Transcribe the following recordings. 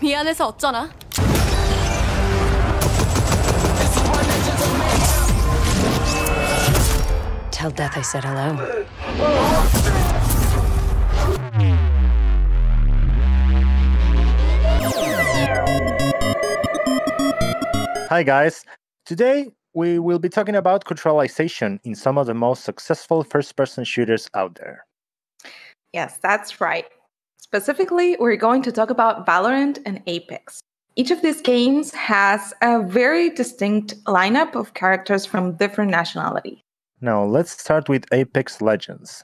미안해서 어쩌나? Tell Death I said hello. Hi guys, today we will be talking about culturalization in some of the most successful first-person shooters out there. Yes, that's right. Specifically, we're going to talk about Valorant and Apex. Each of these games has a very distinct lineup of characters from different nationalities. Now let's start with Apex Legends.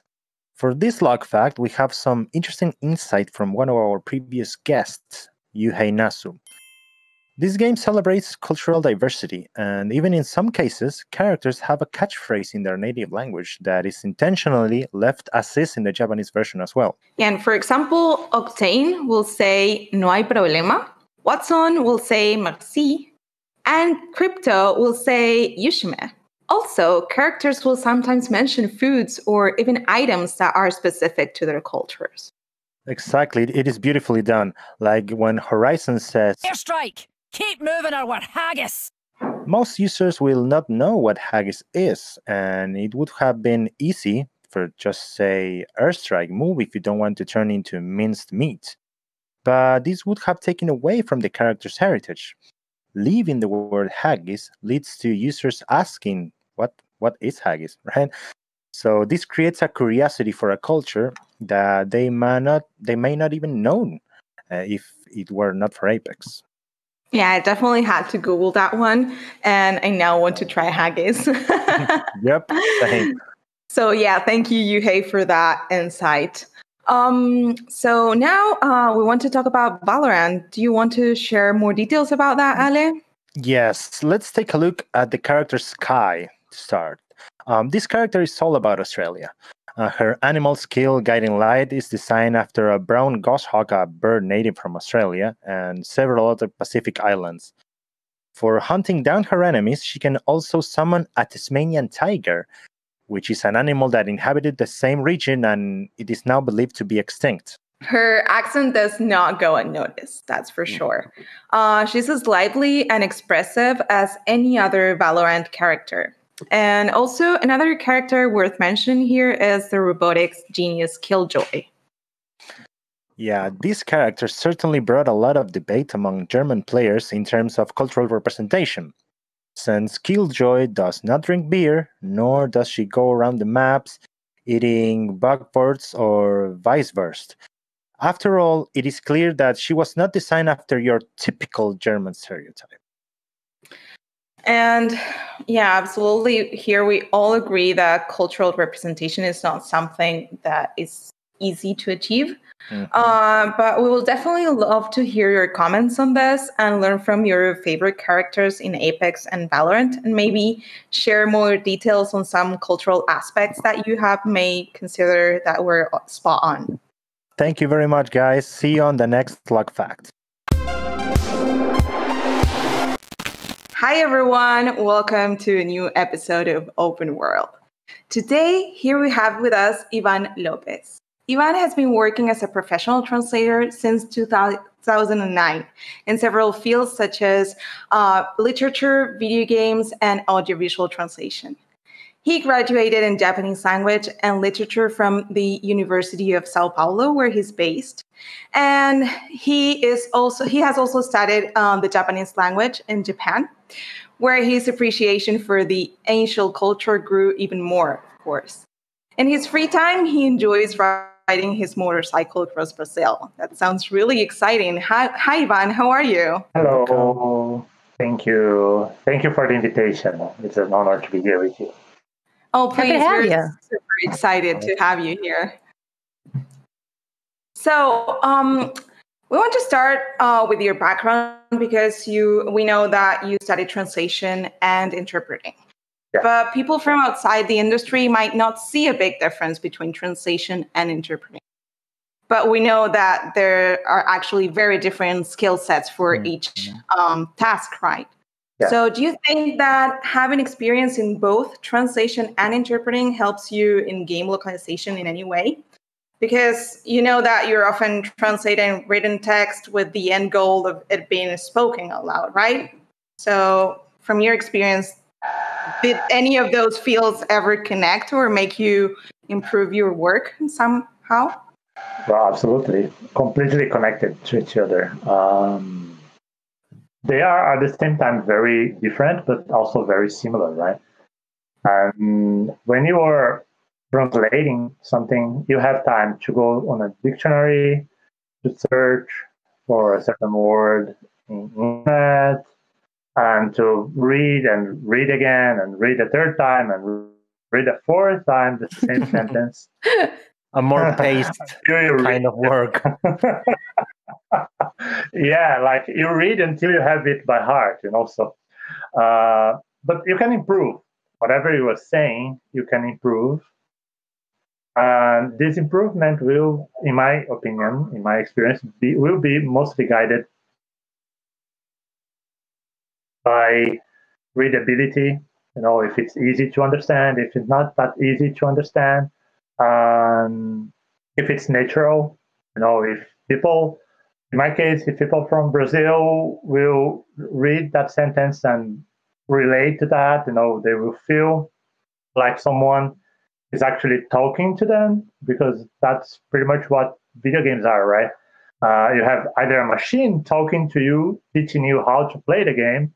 For this LocFact, we have some interesting insight from one of our previous guests, Yuhei Nasu. This game celebrates cultural diversity, and even in some cases, characters have a catchphrase in their native language that is intentionally left as is in the Japanese version as well. And for example, Octane will say, no hay problema. Watson will say, merci. And Crypto will say, yushime. Also, characters will sometimes mention foods or even items that are specific to their cultures. Exactly, it is beautifully done. Like when Horizon says, Airstrike! Keep moving or we're haggis! Most users will not know what haggis is, and it would have been easy for just say airstrike, move if you don't want to turn into minced meat. But this would have taken away from the character's heritage. Leaving the word haggis leads to users asking what is haggis, right? So this creates a curiosity for a culture that they may not even know if it were not for Apex. Yeah, I definitely had to Google that one, and I now want to try haggis. Yep, same. So yeah, thank you, Yuhei, for that insight. So now we want to talk about Valorant. Do you want to share more details about that, Ale? Yes, let's take a look at the character Sky to start. This character is all about Australia. Her animal skill, Guiding Light, is designed after a brown goshawk, a bird native from Australia, and several other Pacific islands. For hunting down her enemies, she can also summon a Tasmanian tiger, which is an animal that inhabited the same region and it is now believed to be extinct. Her accent does not go unnoticed, that's for sure. She's as lively and expressive as any other Valorant character. And also, another character worth mentioning here is the robotics genius Killjoy. Yeah, this character certainly brought a lot of debate among German players in terms of cultural representation. Since Killjoy does not drink beer, nor does she go around the maps eating bugboards or vice versa. After all, it is clear that she was not designed after your typical German stereotype. And yeah, absolutely. Here we all agree that cultural representation is not something that is easy to achieve. But we will definitely love to hear your comments on this and learn from your favorite characters in Apex and Valorant, and maybe share more details on some cultural aspects that you have may consider that were spot on. Thank you very much, guys. See you on the next LocFact. Hi, everyone. Welcome to a new episode of Open World. Today, here we have with us Ivan Lopes. Ivan has been working as a professional translator since 2009 in several fields such as literature, video games, and audiovisual translation. He graduated in Japanese language and literature from the University of São Paulo, where he's based. And he has also studied the Japanese language in Japan, where his appreciation for the ancient culture grew even more, of course. In his free time, he enjoys riding his motorcycle across Brazil. That sounds really exciting. Hi, Ivan. How are you? Hello. Thank you. Thank you for the invitation. It's an honor to be here with you. Oh, please. We're you. super excited to have you here. So, we want to start with your background because we know that you studied translation and interpreting. Yeah. But people from outside the industry might not see a big difference between translation and interpreting. But we know that there are actually very different skill sets for each task, right? Yeah. So do you think that having experience in both translation and interpreting helps you in game localization in any way? Because you know that you're often translating written text with the end goal of it being spoken out loud, right? So from your experience, did any of those fields ever connect or make you improve your work somehow? Well, absolutely. Completely connected to each other. They are at the same time very different, but also very similar, right? And when you are translating something, you have time to go on a dictionary to search for a certain word in internet and to read and read again and read a third time and read a fourth time the same sentence. A more paced Until you read kind of work. Yeah, like you read until you have it by heart, So, but you can improve. Whatever you are saying, you can improve. And this improvement will, in my opinion, in my experience, will be mostly guided by readability. If it's easy to understand, if it's not that easy to understand, if it's natural. If people, in my case, if people from Brazil will read that sentence and relate to that, they will feel like someone is actually talking to them, because that's pretty much what video games are, right? You have either a machine talking to you, teaching you how to play the game,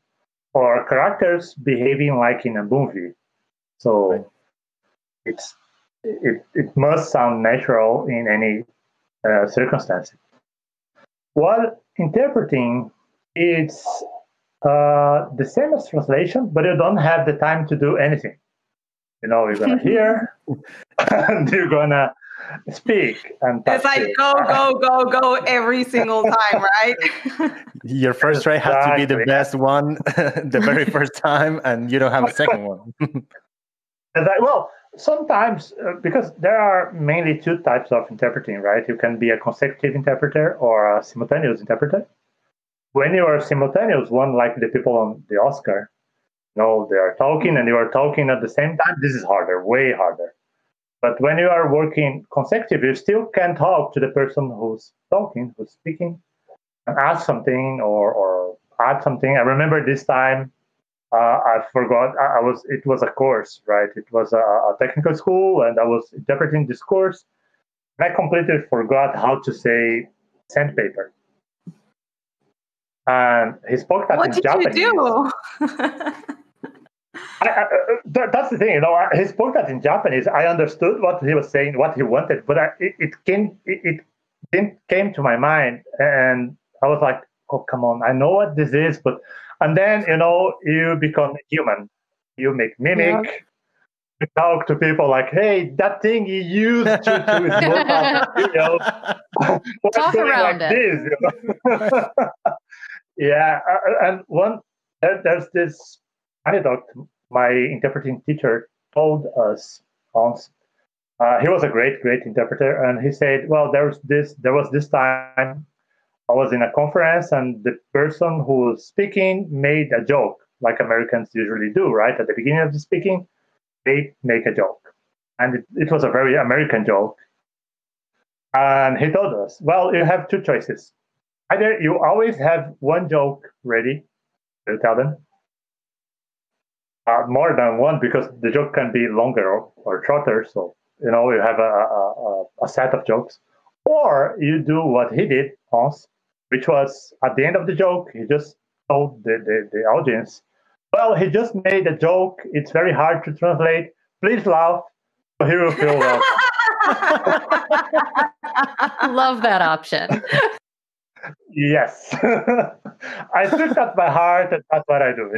or characters behaving like in a movie. So it must sound natural in any circumstance. While interpreting, it's the same as translation, but you don't have the time to do anything. You're gonna hear and you're gonna speak, and It's like go every single time, right? Your first try has to be the best one the very first time, and you don't have a second one. Well, sometimes, because there are mainly two types of interpreting, right? You can be a consecutive interpreter or a simultaneous interpreter. When you are simultaneous one, like the people on the Oscar, they are talking and you are talking at the same time. This is harder, way harder. But when you are working consecutive, you still can talk to the person who's talking, who's speaking, and ask something or add something. I remember this time, I forgot. It was a course, right? It was a technical school, and I was interpreting this course, and I completely forgot how to say sandpaper. And he spoke that in Japanese. What did you do? That's the thing, he spoke that in Japanese. I understood what he was saying, what he wanted, but it didn't came to my mind, and I was like, "Oh, come on! I know what this is," and then you become human. You make mimic. Yeah. You talk to people like, "Hey, that thing you used to talk around like it." Yeah, and there's this anecdote my interpreting teacher told us once. He was a great interpreter, and he said, "Well, there was this time I was in a conference, and the person who was speaking made a joke, like Americans usually do, right? At the beginning of the speaking, they make a joke, and it was a very American joke. And he told us, well, you have two choices. Either you always have one joke ready to tell them, more than one, because the joke can be longer or shorter. So, you have a set of jokes. Or you do what he did, Hans, which was at the end of the joke, he just told the audience, well, he just made a joke. It's very hard to translate. Please laugh. So he will feel well. Love that option. Yes. I took that by heart, and that's what I do.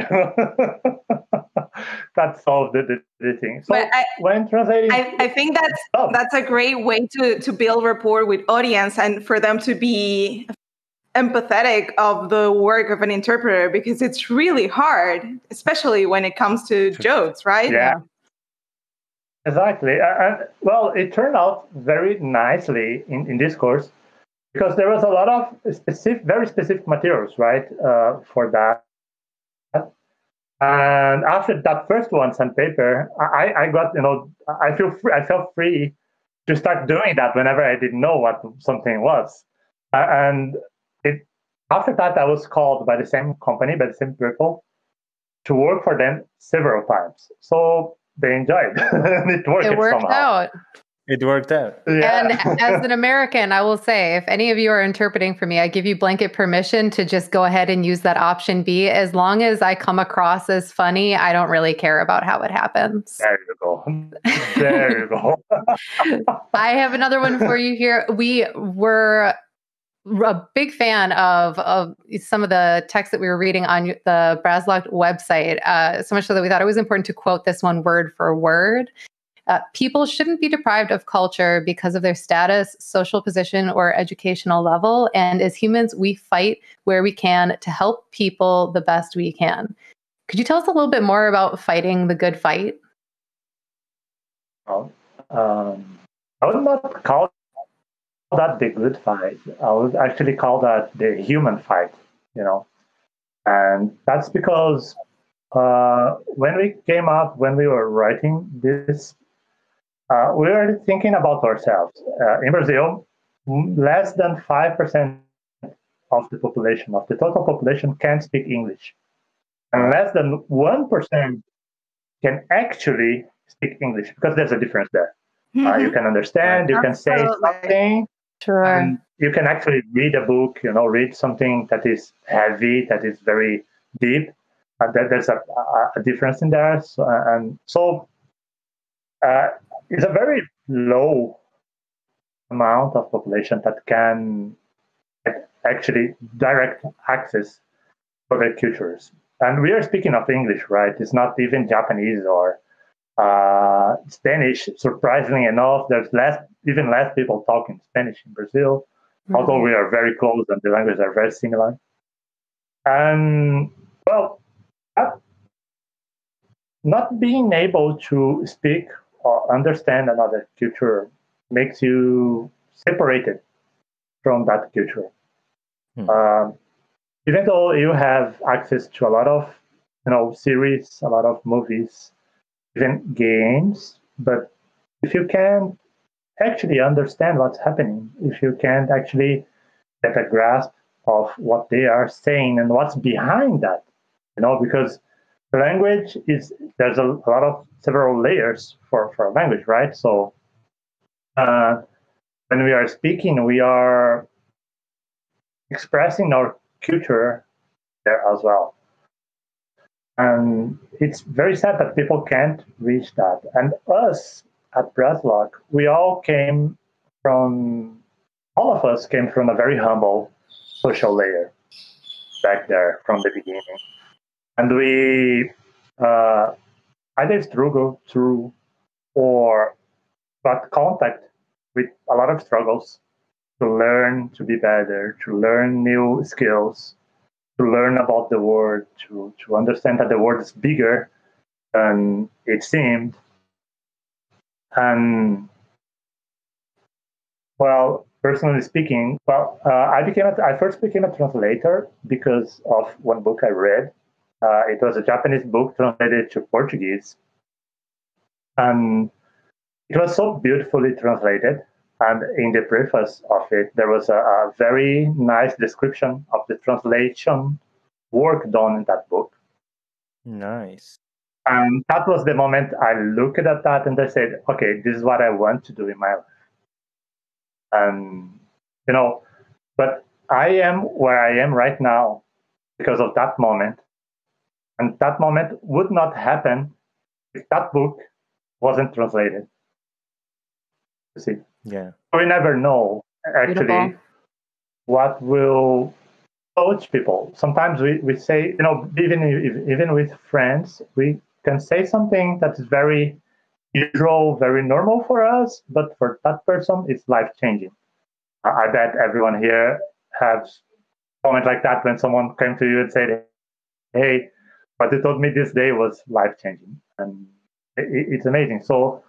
That solved the thing. So when translating, I think that's a great way to build rapport with audience and for them to be empathetic of the work of an interpreter, because it's really hard, especially when it comes to jokes, right? Yeah. Exactly. And well, it turned out very nicely in this course, because there was a lot of very specific materials, right, for that. And after that first one, sandpaper, I got, I felt free to start doing that whenever I didn't know what something was. And it after that, I was called by the same company, by the same people, to work for them several times. So they enjoyed. It worked, It worked somehow. out. It worked out. And as an American, I will say, if any of you are interpreting for me, I give you blanket permission to just go ahead and use that option B. As long as I come across as funny, I don't really care about how it happens. There you go. There you go. I have another one for you here. We were a big fan of some of the text that we were reading on the BrazLocT website, so much so that we thought it was important to quote this one word for word. People shouldn't be deprived of culture because of their status, social position, or educational level. And as humans, we fight where we can to help people the best we can. Could you tell us a little bit more about fighting the good fight? I would not call that the good fight. I would actually call that the human fight, And that's because when we were writing this, we were thinking about ourselves. In Brazil, less than 5% of the population, of the total population, can speak English. And less than 1% can actually speak English, because there's a difference there. You can understand, you can say something, Sure. and you can actually read a book, read something that is heavy, that is very deep. There's a difference in there. So it's a very low amount of population that can actually direct access to their cultures. And we are speaking of English, right? It's not even Japanese or Spanish. Surprisingly enough, there's even less people talking Spanish in Brazil, although we are very close and the languages are very similar. And well, not being able to speak or understand another culture makes you separated from that culture. Even though you have access to a lot of series, a lot of movies, even games, but if you can't actually understand what's happening, if you can't actually get a grasp of what they are saying and what's behind that, because the language there's a lot of several layers for a language, right? So when we are speaking, we are expressing our culture there as well. And it's very sad that people can't reach that. And us at BrazLocT, all of us came from a very humble social layer back there from the beginning. And we either struggled through or got contact with a lot of struggles to learn to be better, to learn new skills, to learn about the world, to understand that the world is bigger than it seemed. And well, personally speaking, I first became a translator because of one book I read. It was a Japanese book translated to Portuguese. And it was so beautifully translated. And in the preface of it, there was a very nice description of the translation work done in that book. Nice. And that was the moment I looked at that and I said, okay, this is what I want to do in my life. And, but I am where I am right now because of that moment. And that moment would not happen if that book wasn't translated. You see? Yeah. We never know actually Beautiful. What will touch people. Sometimes we say, even with friends, we can say something that is very usual, very normal for us, but for that person, it's life-changing. I bet everyone here has a moment like that when someone came to you and said, hey, what you told me this day was life-changing. And it's amazing. So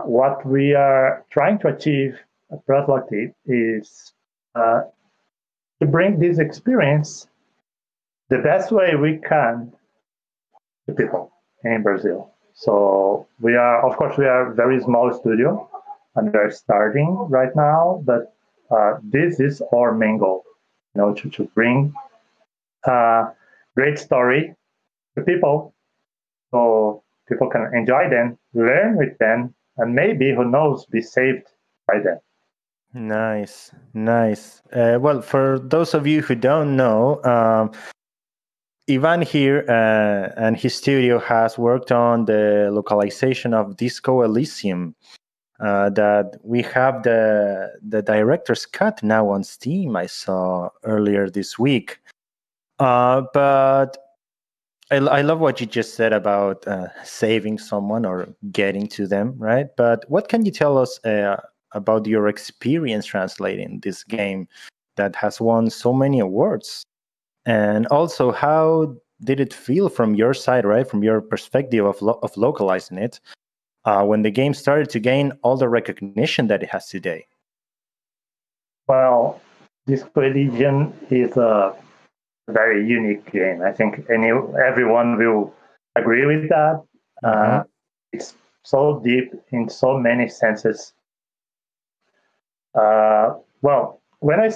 what we are trying to achieve at BrazLocT is to bring this experience the best way we can to people in Brazil. So we are, of course, we are a very small studio, and we are starting right now. But this is our main goal, to bring great story to people, so people can enjoy them, learn with them, and maybe, who knows, be saved by them. Nice, nice. Well, for those of you who don't know, Ivan here and his studio has worked on the localization of Disco Elysium. That we have the director's cut now on Steam. I saw earlier this week. But I love what you just said about saving someone or getting to them, right? But what can you tell us about your experience translating this game that has won so many awards? And also, how did it feel from your side, right? From your perspective of localizing it when the game started to gain all the recognition that it has today? Well, Disco Elysium is a very unique game. I think everyone will agree with that. It's so deep in so many senses. Well, when I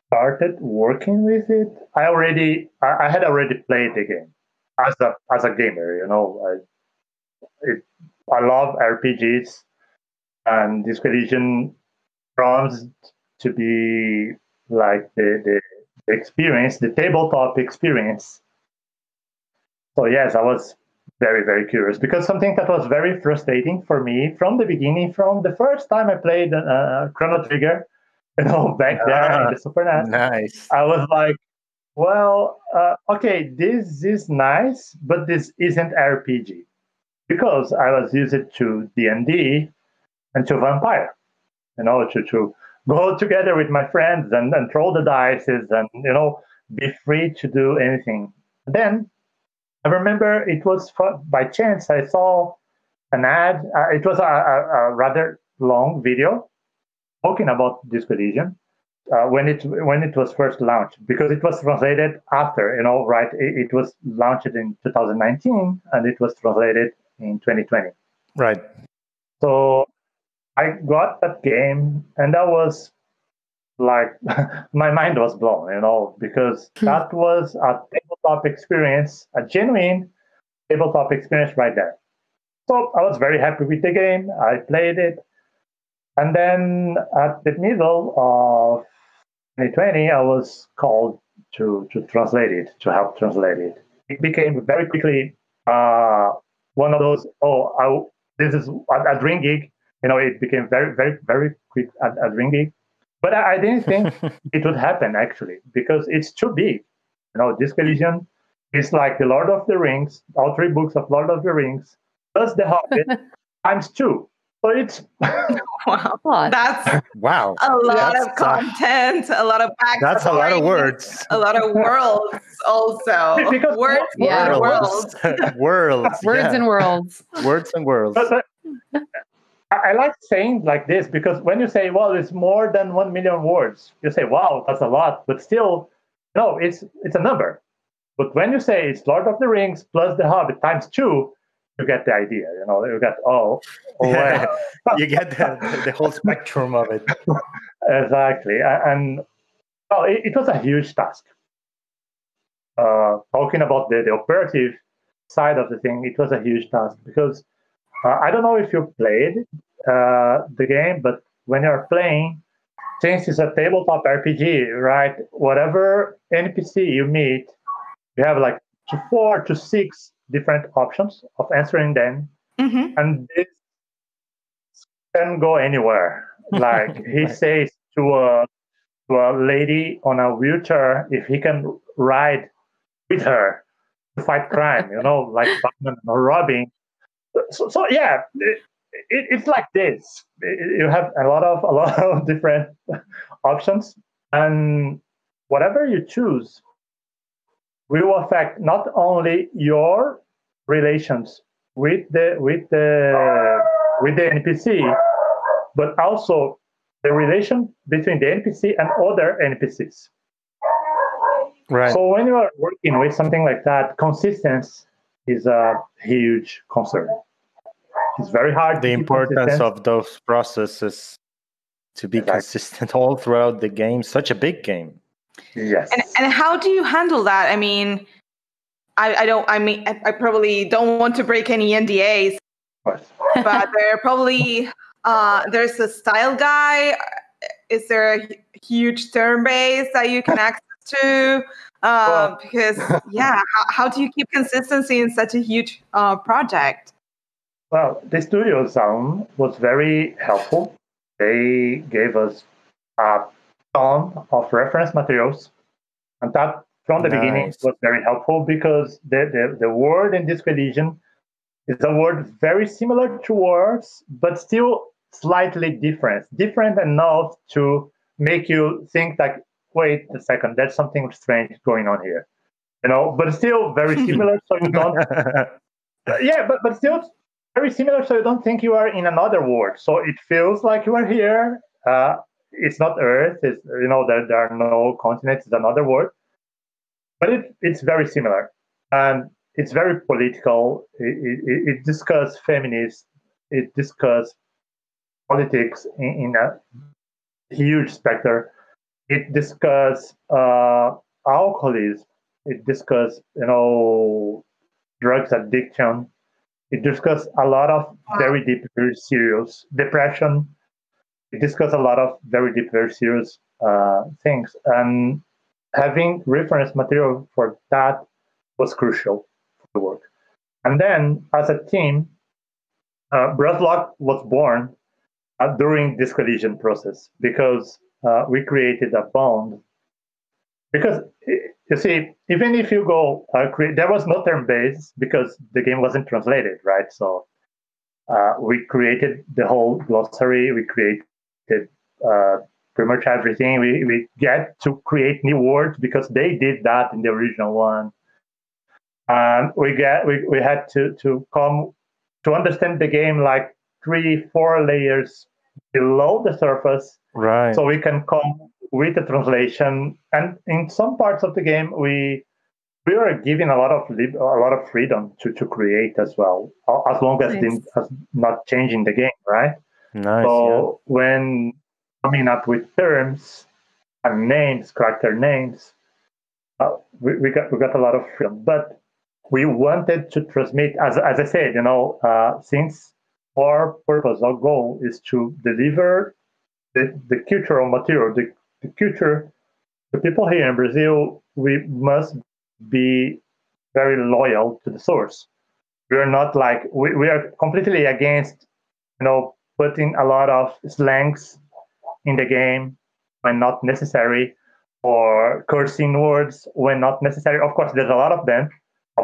started working with it, I had already played the game as a gamer. I love RPGs, and Disco Elysium promised to be like the experience, the tabletop experience. So yes, I was very, very curious, because something that was very frustrating for me from the beginning, from the first time I played Chrono Trigger, back there in the Super NES, Nice. I was like, well, okay, this is nice, but this isn't RPG, because I was used to D&D and to Vampire, to go together with my friends and throw the dice and, be free to do anything. Then I remember it was by chance I saw an ad. It was a rather long video talking about Disco Elysium when it was first launched, because it was translated after, right? It was launched in 2019 and it was translated in 2020. Right. So I got that game, and that was like my mind was blown, because that was a tabletop experience, a genuine tabletop experience right there. So I was very happy with the game. I played it. And then at the middle of 2020, I was called to translate it, to help translate it. It became very quickly one of those, this is a dream gig. It became very, very, very quick a dream gig. But I didn't think it would happen, actually, because it's too big. Disco Elysium is like the Lord of the Rings, all 3 books of Lord of the Rings, plus the Hobbit times 2. So it's wow, that's wow, a lot of content, a lot of backstory, that's a lot of words, a lot of worlds, also because words and worlds, words and worlds, words and worlds. But I like saying like this, because when you say, well, it's more than 1 million words, you say, wow, that's a lot. But still, no, it's a number. But when you say it's Lord of the Rings plus the Hobbit times 2, you get the idea. You get you get the whole spectrum of it. Exactly. And well, it was a huge task. Talking about the operative side of the thing, it was a huge task, because I don't know if you played the game, but when you're playing, since it's a tabletop RPG, right? Whatever NPC you meet, you have like 4 to 6 different options of answering them, and this can go anywhere. Like he says to a lady on a wheelchair if he can ride with her to fight crime, like Batman or robbing. So yeah, it's like this. You have a lot of different options, and whatever you choose will affect not only your relations with the NPC, but also the relation between the NPC and other NPCs. Right. So when you are working with something like that, consistency is a huge concern. It's very hard. The to keep importance consistent. of those processes to be consistent all throughout the game, such a big game. Yes. And how do you handle that? I mean, I probably don't want to break any NDAs, but there are probably there's a style guide. Is there a huge term base that you can access to? Because how do you keep consistency in such a huge project? Well, the studio zone was very helpful. They gave us a ton of reference materials, and that from the beginning was very helpful because the word in Disco Elysium is a word very similar to words, but still slightly different enough to make you think like, wait a second, there's something strange going on here, but still very similar, so you don't. But still very similar, so you don't think you are in another world. So it feels like you are here. It's not Earth. It's there are no continents. It's another world, but it's very similar, and it's very political. It discusses feminists. It discusses politics in a huge spectrum. It discusses alcoholism. It discusses drugs addiction. It discusses a lot of very deep, very serious depression. It discusses a lot of very deep, very serious things. And having reference material for that was crucial for the work. And then, as a team, BrazLocT was born during this collision process because we created a bond. Because you see, even if you go there was no term base because the game wasn't translated, right? So we created the whole glossary. We created pretty much everything. We get to create new words because they did that in the original one. And we had to come to understand the game like 3-4 layers below the surface, right? So we can come with the translation. And in some parts of the game, we were given a lot of freedom to create as well, as long as as not changing the game, right? Nice. So when coming up with terms and names, character names, we got a lot of freedom. But we wanted to transmit, as I said, since our purpose, our goal is to deliver the cultural material, the culture. The people here in Brazil, we must be very loyal to the source. We are not like we are completely against, putting a lot of slangs in the game when not necessary, or cursing words when not necessary. Of course, there's a lot of them,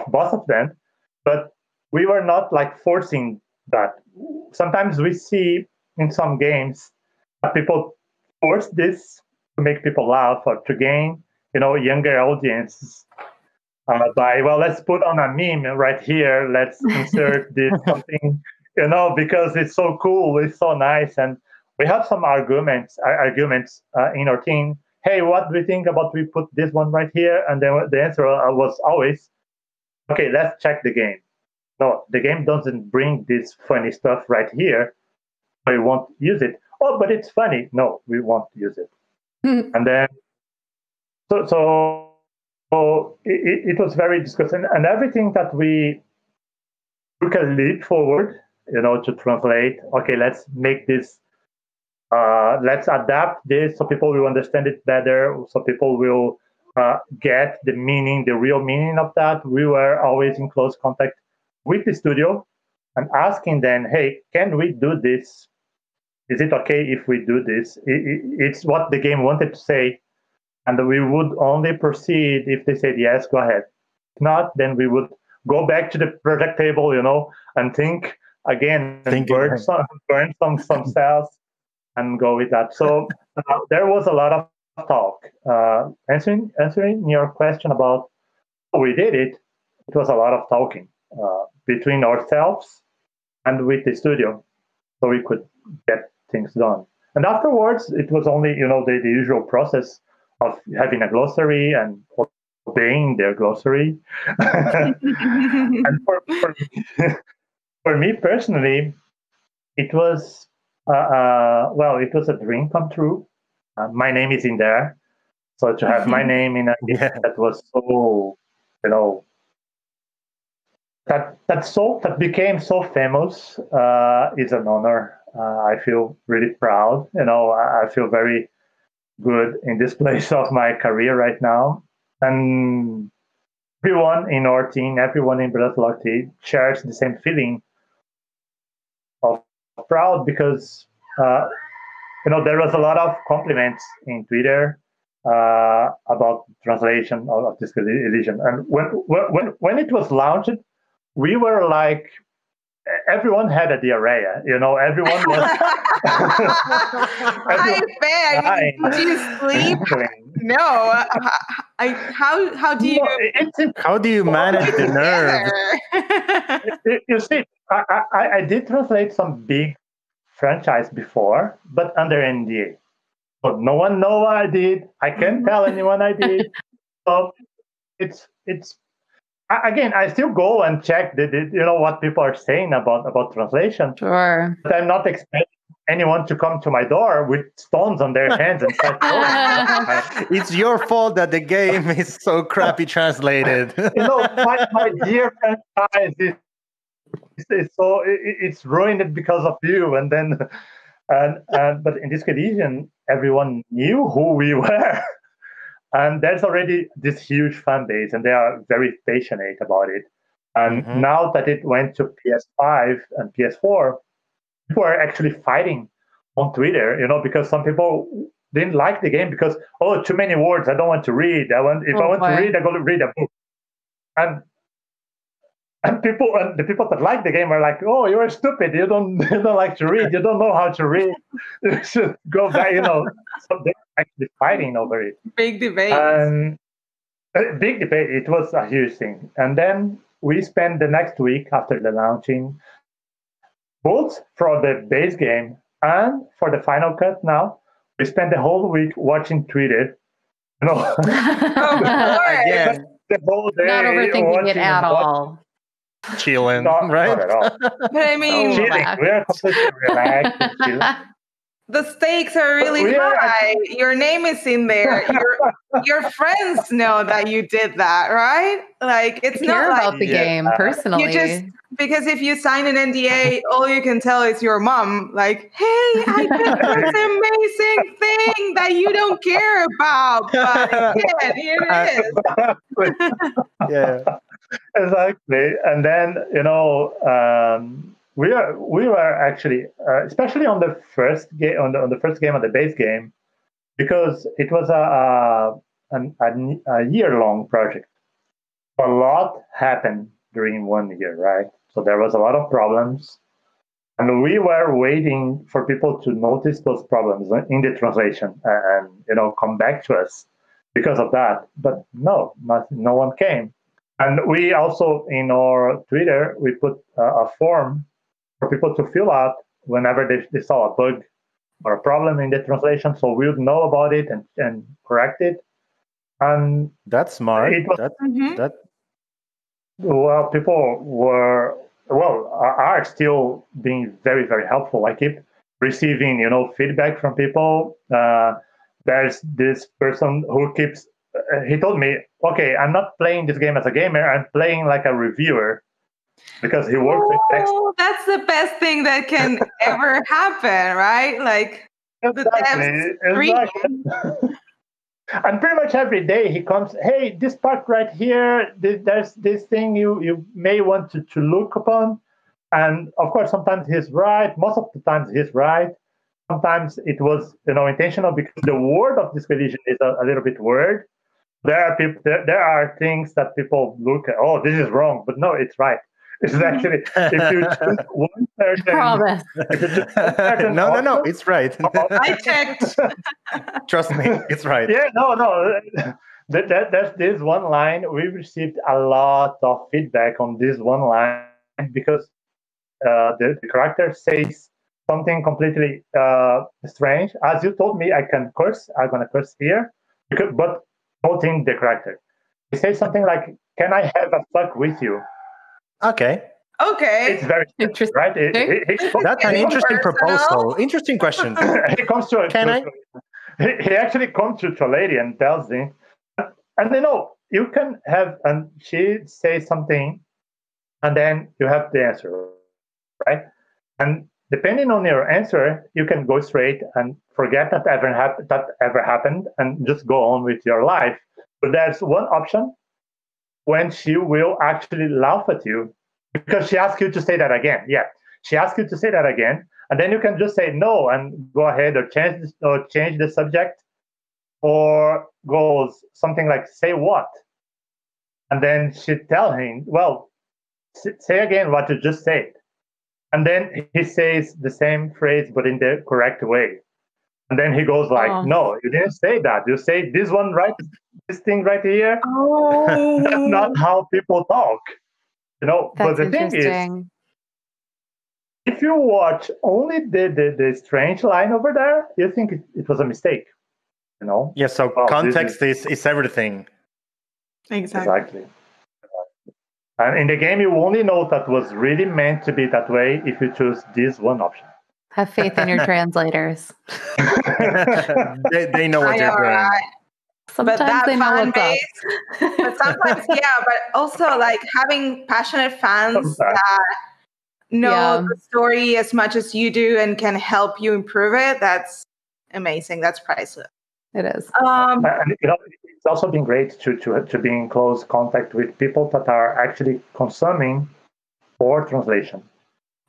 both of them, but we were not like forcing that. Sometimes we see in some games that people force this to make people laugh or to gain, younger audiences by, well, let's put on a meme right here. Let's insert this something, because it's so cool, it's so nice, and we have some arguments in our team. Hey, what do you think about we put this one right here? And then the answer was always, okay, let's check the game. No, the game doesn't bring this funny stuff right here. We won't use it. Oh, but it's funny. No, we won't use it. And then, so it was very discussing, and everything that we took a leap forward, to translate. Okay, let's make this. Let's adapt this so people will understand it better. So people will get the meaning, the real meaning of that. We were always in close contact with the studio and asking them, hey, can we do this? Is it okay if we do this? It's what the game wanted to say. And we would only proceed if they said, yes, go ahead. If not, then we would go back to the project table, and think again and burn some cells and go with that. So there was a lot of talk. Answering your question about how we did it, it was a lot of talking between ourselves and with the studio, so we could get things done. And afterwards, it was only the usual process of having a glossary and obeying their glossary. And for me personally, it was it was a dream come true. My name is in there, so to have my name in a game that was so, that became so famous is an honor. I feel really proud. I feel very good in this place of my career right now, and everyone in our team, everyone in BrazLocT shares the same feeling of proud because there was a lot of compliments in Twitter about translation of Disco Elysium, and when it was launched, we were like, everyone had a diarrhea. Everyone was. I bet. I mean, did you sleep? No. How do you? How do you manage the nerve? You see, I did translate some big franchise before, but under NDA. So no one know what I did. I can't tell anyone I did. So it's again, I still go and check what people are saying about translation. Sure. But I'm not expecting anyone to come to my door with stones on their hands and start throwing. It's your fault that the game is so crappy translated. My dear franchise it's ruined because of you. And then but in this condition, everyone knew who we were. And there's already this huge fan base, and they are very passionate about it. And now that it went to PS5 and PS4, people are actually fighting on Twitter, because some people didn't like the game because, too many words, I don't want to read. If I want to read, I go to read a book. And the people that like the game are like, oh, you are stupid. You don't like to read. You don't know how to read. You should go back. So they're actually fighting over it. Big debate. Big debate. It was a huge thing. And then we spent the next week after the launching, both for the base game and for the final cut. Now we spent the whole week watching Twitter. Again, the whole day. Not overthinking it at all. Chilling, Not right? at all. But I mean, We are completely relaxed and chilling. The stakes are really high. Your name is in there. Your friends know that you did that, right? Like, it's not like about the game personally. Because if you sign an NDA, all you can tell is your mom, like, hey, I did this amazing thing that you don't care about, but it is. Yeah. Exactly. And then, we were actually, especially on the first game, on the first game of the base game, because it was a year-long project. A lot happened during 1 year, right? So there was a lot of problems, and we were waiting for people to notice those problems in the translation and come back to us because of that. But no one came. And we also, in our Twitter, we put a form for people to fill out whenever they saw a bug or a problem in the translation, so we would know about it and correct it. And that's smart. Well, people are still being very, very helpful. I keep receiving, feedback from people. There's this person who keeps. He told me, "Okay, I'm not playing this game as a gamer. I'm playing like a reviewer." Because he works with text. That's the best thing that can ever happen, right? Like exactly. And pretty much every day he comes, hey, this part right here, there's this thing you may want to look upon. And of course, sometimes he's right. Most of the times he's right. Sometimes it was intentional because the word of this collision is a little bit weird. There are things that people look at, oh, this is wrong, but no, it's right. It's actually, if you choose one certain... Promise. No, it's right. I checked. Trust me, it's right. Yeah, no. There's this one line. We received a lot of feedback on this one line because the character says something completely strange. As you told me, I can curse. I'm going to curse here, but quoting the character. He says something like, "Can I have a fuck with you?" Okay. Okay. It's very Interesting. right. That's an interesting personal. proposal. Interesting question. He comes to Can I? He actually comes to a lady and tells him, and you can have, and she says something, and then you have the answer, right? And depending on your answer, you can go straight and forget that ever happened and just go on with your life. But there's one option when she will actually laugh at you because she asks you to say that again. Yeah, she asks you to say that again, and then you can just say no and go ahead or change the subject, or goes something like "say what," and then she tell him, "Well, say again what you just said," and then he says the same phrase but in the correct way, and then he goes like, Oh. "No, you didn't say that. You say this one right, this thing right here. Oh. That's not how people talk." That's But the thing is, interesting. if you watch only the strange line over there, you think it was a mistake. Yeah, so Well, context is everything. Exactly. And in the game, you only know that was really meant to be that way if you choose this one option. Have faith in your translators. they know what I they're know, doing. right? Sometimes But that they know fan what's up. base, but sometimes, yeah, but also like having passionate fans Sometimes. that know Yeah. the story as much as you do and can help you improve it. That's amazing. That's priceless. It is. And it's also been great to be in close contact with people that are actually consuming for translation,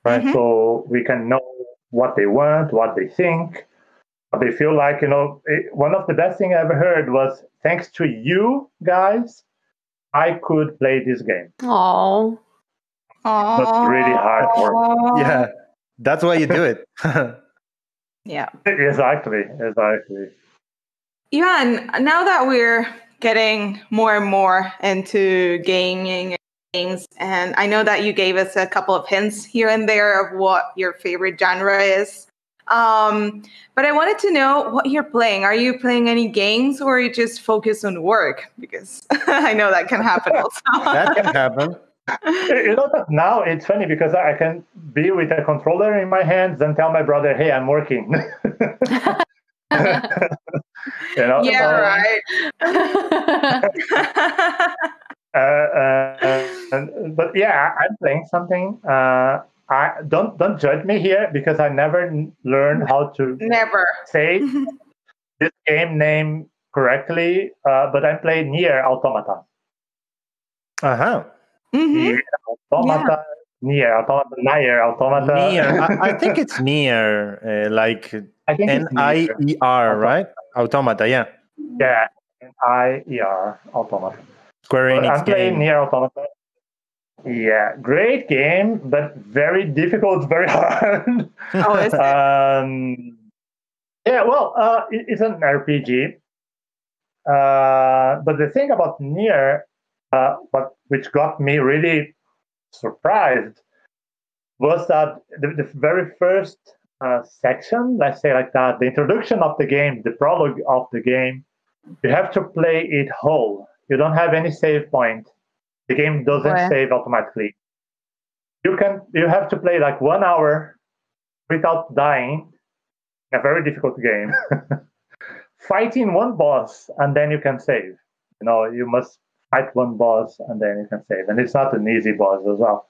right? Mhm. So we can know what they want, what they think, what they feel like. One of the best thing I ever heard was, "Thanks to you guys, I could play this game." Oh. But really hard work. Yeah, that's why you do it. Yeah. Exactly. Ivan, now that we're getting more and more into gaming and games, and I know that you gave us a couple of hints here and there of what your favorite genre is, but I wanted to know what you're playing. Are you playing any games, or are you just focused on work? Because I know that can happen also. That can happen. That now it's funny because I can be with a controller in my hands and tell my brother, "Hey, I'm working." Yeah, right. But yeah, I'm playing something. I don't judge me here because I never learned how to Never. say this game name correctly. But I'm playing Nier Automata. Uh-huh. Mhm. Automata. Nier Automata. Near. I think it's near, like I think it's Nier. NIER, right? Automata, yeah. Yeah, NIER Automata. Square But Enix I'm playing game. Nier Automata. Yeah, great game, but very difficult, very hard. Oh, is it? Yeah, well, it's an RPG. But the thing about Nier, which got me really surprised, was that the very first section, let's say like that, the introduction of the game, the prologue of the game, you have to play it whole. You don't have any save point. The game doesn't Boy. save automatically. You have to play like 1 hour without dying. A very difficult game. Fighting one boss and then you can save. You must fight one boss and then you can save, and it's not an easy boss as well.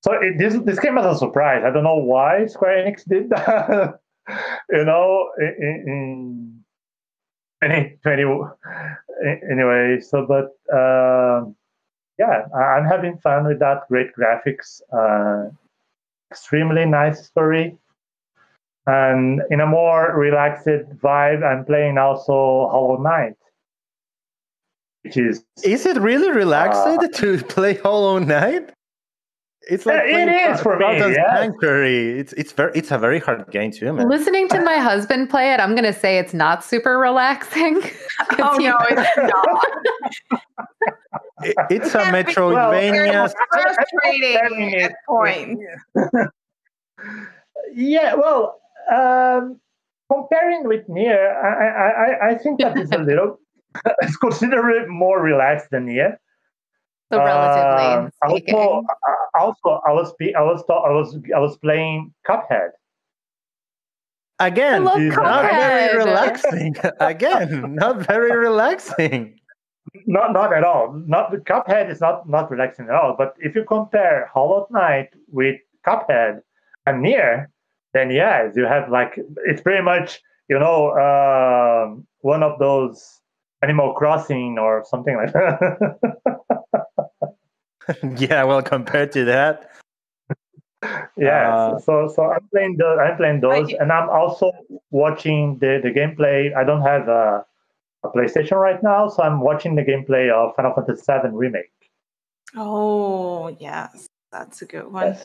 So this came as a surprise. I don't know why Square Enix did that. In 2020. Anyway, yeah, I'm having fun with that. Great graphics, extremely nice story. And in a more relaxed vibe, I'm playing also Hollow Knight, which is... Is it really relaxed to play Hollow Knight? It's like it is for me. Yeah, Sanctuary. It's a very hard game too, man. Listening to my husband play it, I'm going to say it's not super relaxing. Oh no, it's not. It's a Metroidvania. Frustrating at points. Yeah, well, comparing with Nier, I think that is a little it's considerably more relaxed than Nier. So relatively speaking. I was playing Cuphead. Again, love not very Cuphead. relaxing. Again, not very relaxing. Not at all. Not Cuphead is not relaxing at all. But if you compare Hollow Knight with Cuphead and Nier, then yes, you have like it's pretty much one of those Animal Crossing or something like that. Yeah, well, compared to that, Yes. So I'm playing those, and I'm also watching the gameplay. I don't have a PlayStation right now, so I'm watching the gameplay of Final Fantasy VII Remake. Oh, yes. That's a good one.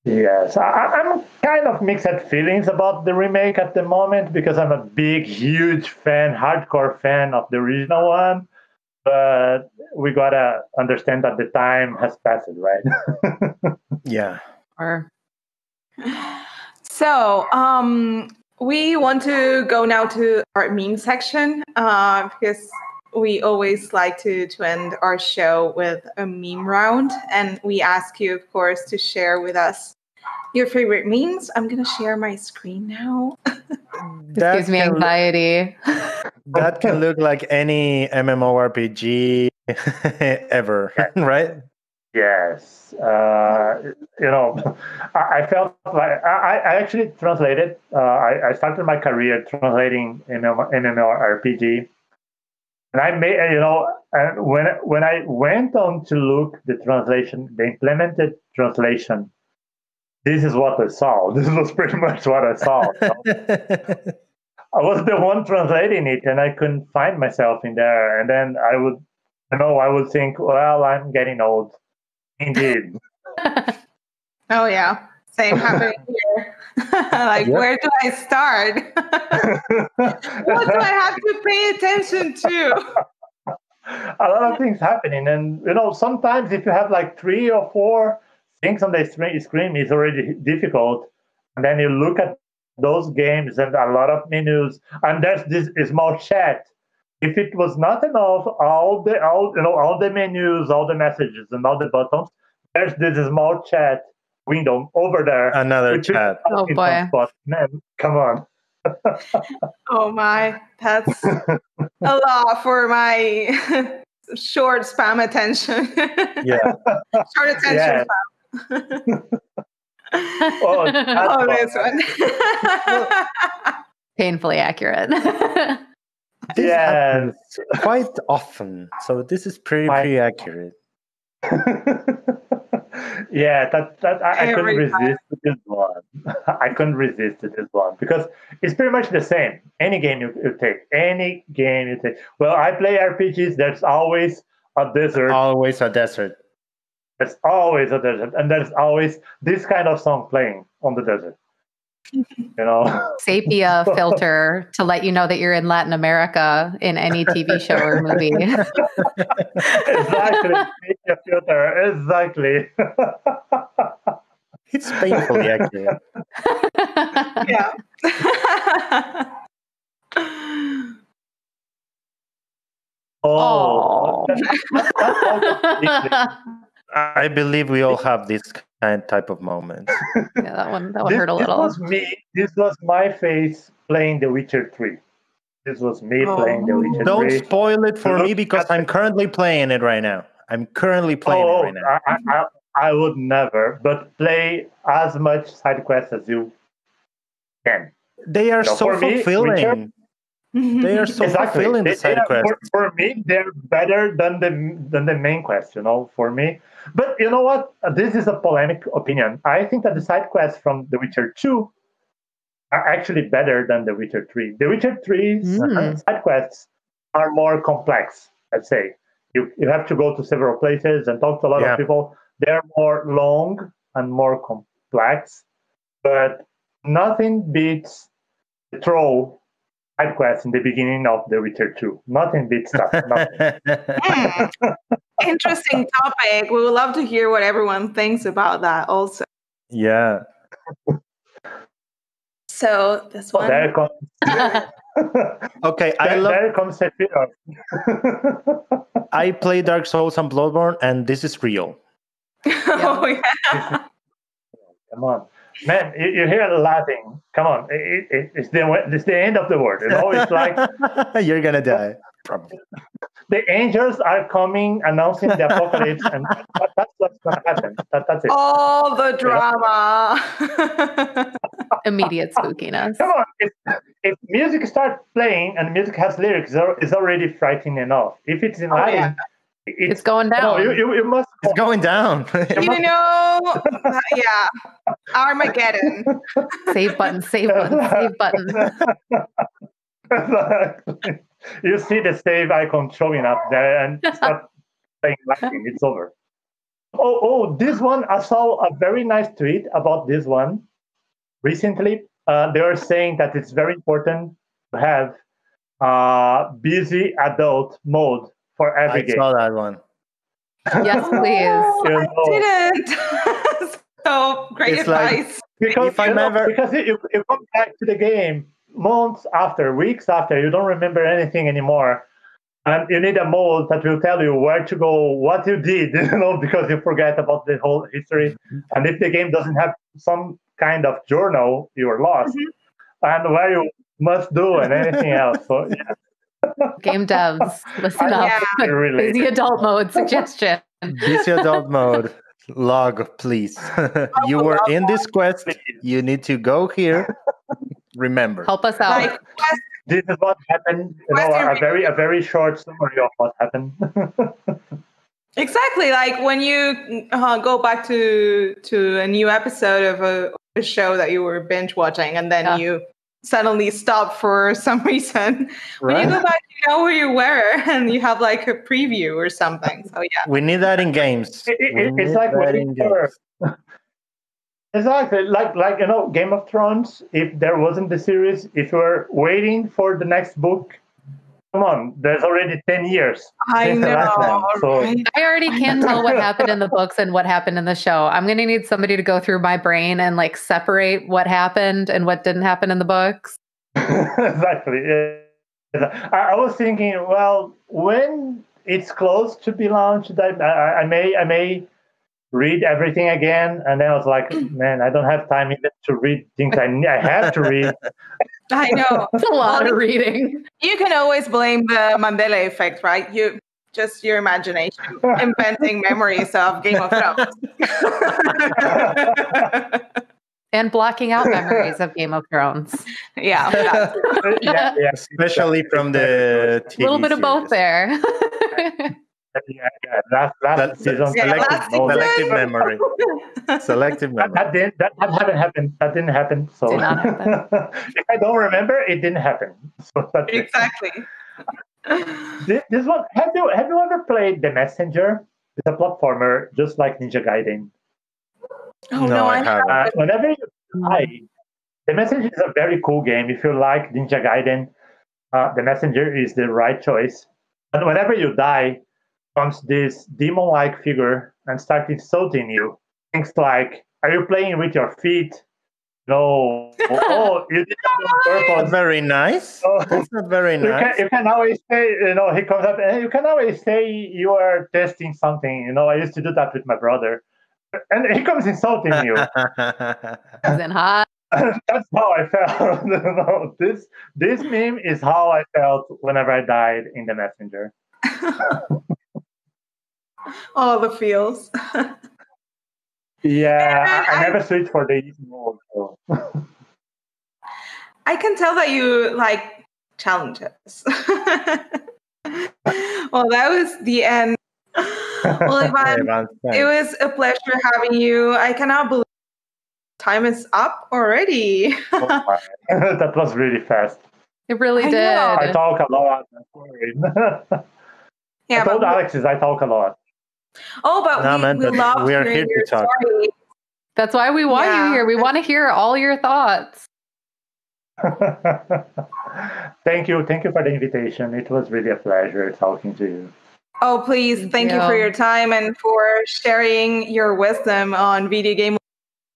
Yes. I'm kind of mixed feelings about the remake at the moment because I'm a big, huge fan, hardcore fan of the original one. But we gotta understand that the time has passed, right? yeah. So, we want to go now to our meme section because we always like to end our show with a meme round. And we ask you, of course, to share with us your favorite memes. I'm going to share my screen now. This gives me anxiety. That can look like any MMORPG ever, right? Yes. I felt like I actually translated. I started my career translating MMORPG. And I made, and when I went on to look the translation, the implemented translation, this is what I saw. This was pretty much what I saw. I was the one translating it, and I couldn't find myself in there. And then I would think, well, I'm getting old. Indeed. Oh yeah, same happening here. Where do I start? What do I have to pay attention to? A lot of things happening, and sometimes if you have like 3 or 4 things on the screen, it's already difficult. And then you look at those games and a lot of menus, and there's this small chat. If it was not enough, all the menus, all the messages, and all the buttons, there's this small chat window over there. Another chat. Oh boy! Man, come on. Oh my, that's a lot for my short spam attention. Yeah. Short attention spam. This one. Painfully accurate. This happens quite often, so this is pretty accurate. Yeah, I couldn't resist this one. I couldn't resist this one because it's pretty much the same. Any game you take. Well, I play RPGs. There's always a desert. Always a desert. There's always a desert, and there's always this kind of song playing on the desert. Sepia filter to let you know that you're in Latin America in any TV show or movie. Exactly, sepia filter. Exactly. It's painfully accurate. Yeah. Oh. I believe we all have this type of moment. Yeah, that one hurt a little. This was my face playing The Witcher 3. This was me playing The Witcher 3. Don't spoil it for me because I'm currently playing it right now. I would never, but play as much side quests as you can. They are so fulfilling. They are so fulfilling, the side quests. For me, they're better than the main quest, for me. But you know what? This is a polemic opinion. I think that the side quests from The Witcher 2 are actually better than The Witcher 3. The Witcher 3's side quests are more complex, let's say. You have to go to several places and talk to a lot of people. They're more long and more complex, but nothing beats the troll side quest in the beginning of The Witcher 2. Nothing beats that. Interesting topic. We would love to hear what everyone thinks about that also. Yeah. So this one. There comes Okay, There comes Sephiroth. I play Dark Souls and Bloodborne, and this is real. Oh, yeah. Come on, man! You hear it laughing. Come on, it's the end of the world. It's like You're gonna die. Probably. the angels are coming, announcing the apocalypse, and that's what's gonna happen. That's it. All the drama. Immediate spookiness. Come on, if music starts playing and music has lyrics, it's already frightening enough. If it's in Latin, it's going down. No, you must. It's going down. Yeah, Armageddon. Save button, save button, save button. Exactly. You see the save icon showing up there and start playing Latin. It's over. Oh, this one, I saw a very nice tweet about this one recently. They were saying that it's very important to have busy adult mode for every game. I saw that one. Yes, please. I didn't. So great It's like- advice. Because you come back to the game months after, weeks after, you don't remember anything anymore. And you need a mode that will tell you where to go, what you did, because you forget about the whole history. And if the game doesn't have some kind of journal, you are lost. And where you must do and anything else. So, yeah. Game devs, listen up. Really. Busy adult mode suggestion. Busy adult mode. Log, please. You were in this quest. You need to go here. Remember. Help us out. Like, This is what happened. A very short summary of what happened. exactly. Like when you go back to a new episode of a show that you were binge watching, and then you suddenly stop for some reason. When you go back, you know where you were, and you have like a preview or something. So yeah, We need that in games. It's like when exactly like Game of Thrones. If there wasn't the series, if you were waiting for the next book, come on, there's already 10 years. I know. So I already can't tell what happened in the books and what happened in the show. I'm going to need somebody to go through my brain and like separate what happened and what didn't happen in the books. exactly. I was thinking, well, when it's close to be launched, I may read everything again, and then I was like, man, I don't have time even to read things I have to read. I know. It's a lot of reading. You can always blame the Mandela effect, right? Just your imagination inventing memories of Game of Thrones. And blocking out memories of Game of Thrones. Yeah. yeah. Especially from the TV A little bit of both there. Last season. Selective memory. Selective memory. That haven't happened. That didn't happen. So Did not happen. if I don't remember, it didn't happen. So that's Exactly. This one. Have you ever played The Messenger? It's a platformer, just like Ninja Gaiden. Oh No, I haven't. Whenever you die, The Messenger is a very cool game. If you like Ninja Gaiden, The Messenger is the right choice. And whenever you die, comes this demon-like figure and starts insulting you. Things like, "Are you playing with your feet? No. Oh, you did that on purpose." That's very nice. That's not very nice. You can always say, he comes up and you can always say you are testing something. I used to do that with my brother. And he comes insulting you. Isn't hot. That's how I felt. This meme is how I felt whenever I died in The Messenger. All the feels. Yeah, I never switched for the easy mode. So. I can tell that you like challenges. Well, that was the end. Well, Ivan, it was a pleasure having you. I cannot believe time is up already. That was really fast. It really did. I talk a lot. I'm sorry. I told Alexis I talk a lot. Oh, but we love we are hearing here your to talk. story. That's why we want you here. We want to hear all your thoughts. Thank you for the invitation. It was really a pleasure talking to you. Oh, please, thank you for your time and for sharing your wisdom on video game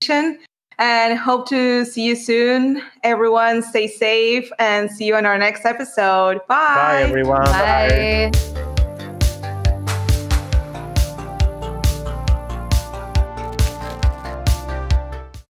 localization. And hope to see you soon. Everyone, stay safe and see you on our next episode. Bye. Bye, everyone. Bye.